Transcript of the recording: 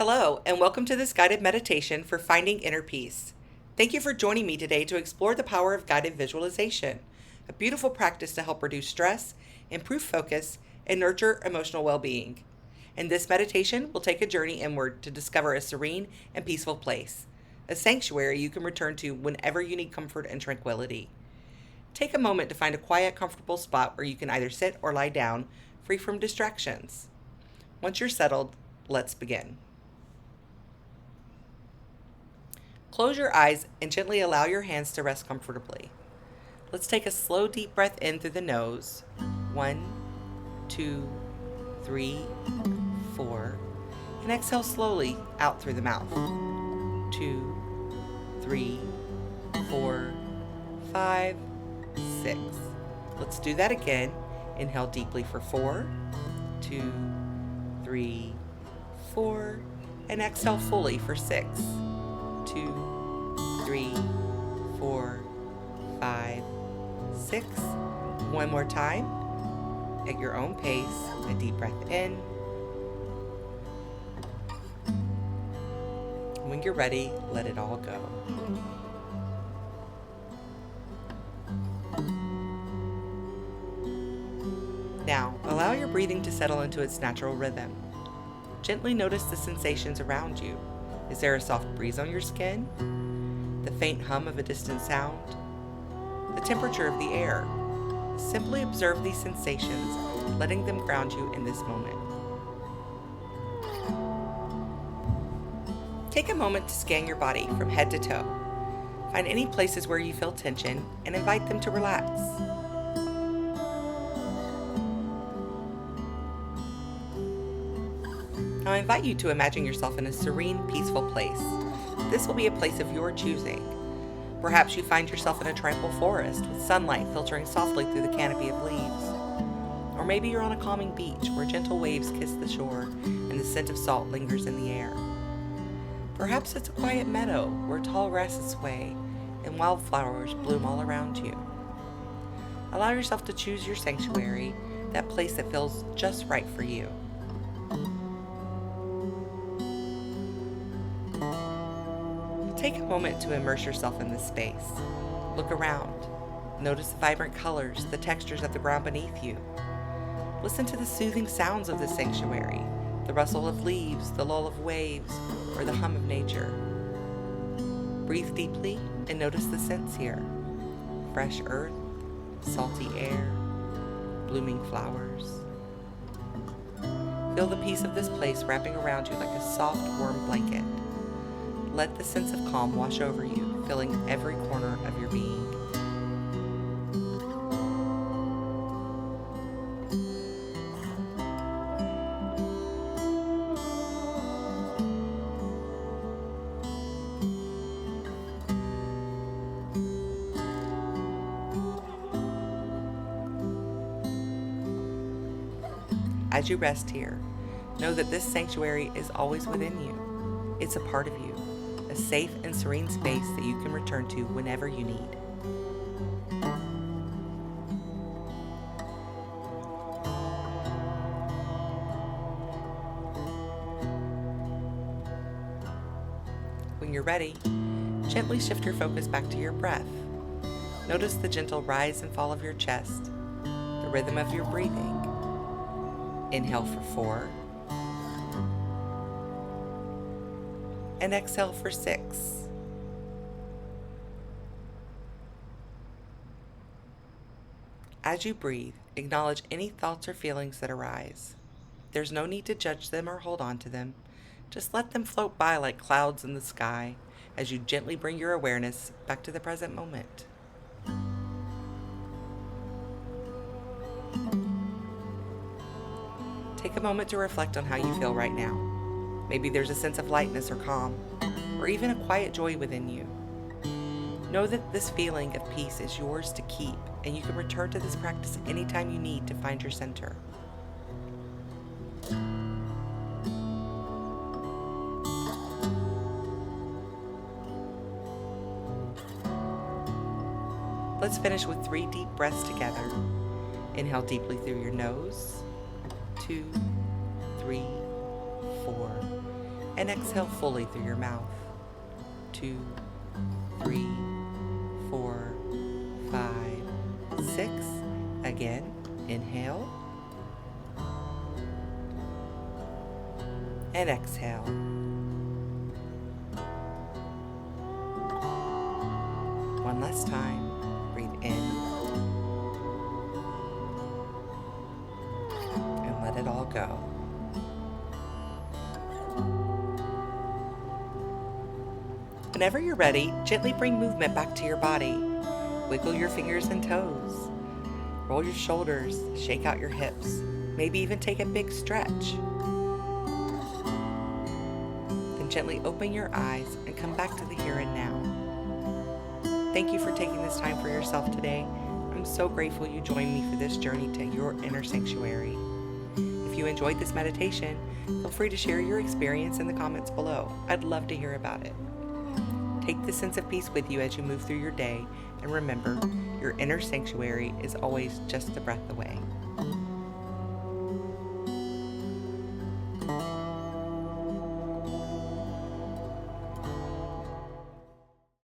Hello, and welcome to this guided meditation for finding inner peace. Thank you for joining me today to explore the power of guided visualization, a beautiful practice to help reduce stress, improve focus, and nurture emotional well-being. In this meditation, we'll take a journey inward to discover a serene and peaceful place, a sanctuary you can return to whenever you need comfort and tranquility. Take a moment to find a quiet, comfortable spot where you can either sit or lie down, free from distractions. Once you're settled, let's begin. Close your eyes and gently allow your hands to rest comfortably. Let's take a slow, deep breath in through the nose. 1, 2, 3, 4. And exhale slowly out through the mouth. 2, 3, 4, 5, 6. Let's do that again. Inhale deeply for 4, 2, 3, 4. And exhale fully for 6. 2, 3, 4, 5, 6. One more time. At your own pace, a deep breath in. When you're ready, let it all go. Now, allow your breathing to settle into its natural rhythm. Gently notice the sensations around you. Is there a soft breeze on your skin? The faint hum of a distant sound? The temperature of the air? Simply observe these sensations, letting them ground you in this moment. Take a moment to scan your body from head to toe. Find any places where you feel tension and invite them to relax. Now I invite you to imagine yourself in a serene, peaceful place. This will be a place of your choosing. Perhaps you find yourself in a tranquil forest with sunlight filtering softly through the canopy of leaves. Or maybe you're on a calming beach where gentle waves kiss the shore and the scent of salt lingers in the air. Perhaps it's a quiet meadow where tall grasses sway and wildflowers bloom all around you. Allow yourself to choose your sanctuary, that place that feels just right for you. Take a moment to immerse yourself in this space. Look around. Notice the vibrant colors, the textures of the ground beneath you. Listen to the soothing sounds of this sanctuary, the rustle of leaves, the lull of waves, or the hum of nature. Breathe deeply and notice the scents here. Fresh earth, salty air, blooming flowers. Feel the peace of this place wrapping around you like a soft, warm blanket. Let the sense of calm wash over you, filling every corner of your being. As you rest here, know that this sanctuary is always within you. It's a part of you. A safe and serene space that you can return to whenever you need. When you're ready, gently shift your focus back to your breath. Notice the gentle rise and fall of your chest, the rhythm of your breathing. Inhale for 4. And exhale for 6. As you breathe, acknowledge any thoughts or feelings that arise. There's no need to judge them or hold on to them. Just let them float by like clouds in the sky as you gently bring your awareness back to the present moment. Take a moment to reflect on how you feel right now. Maybe there's a sense of lightness or calm, or even a quiet joy within you. Know that this feeling of peace is yours to keep, and you can return to this practice anytime you need to find your center. Let's finish with 3 deep breaths together. Inhale deeply through your nose. 2, 3, 4. and exhale fully through your mouth. 2, 3, 4, 5, 6. Again, inhale and exhale. One last time. Breathe in and let it all go. Whenever you're ready, gently bring movement back to your body. Wiggle your fingers and toes. Roll your shoulders, shake out your hips. Maybe even take a big stretch. Then gently open your eyes and come back to the here and now. Thank you for taking this time for yourself today. I'm so grateful you joined me for this journey to your inner sanctuary. If you enjoyed this meditation, feel free to share your experience in the comments below. I'd love to hear about it. Take the sense of peace with you as you move through your day, and remember, your inner sanctuary is always just a breath away.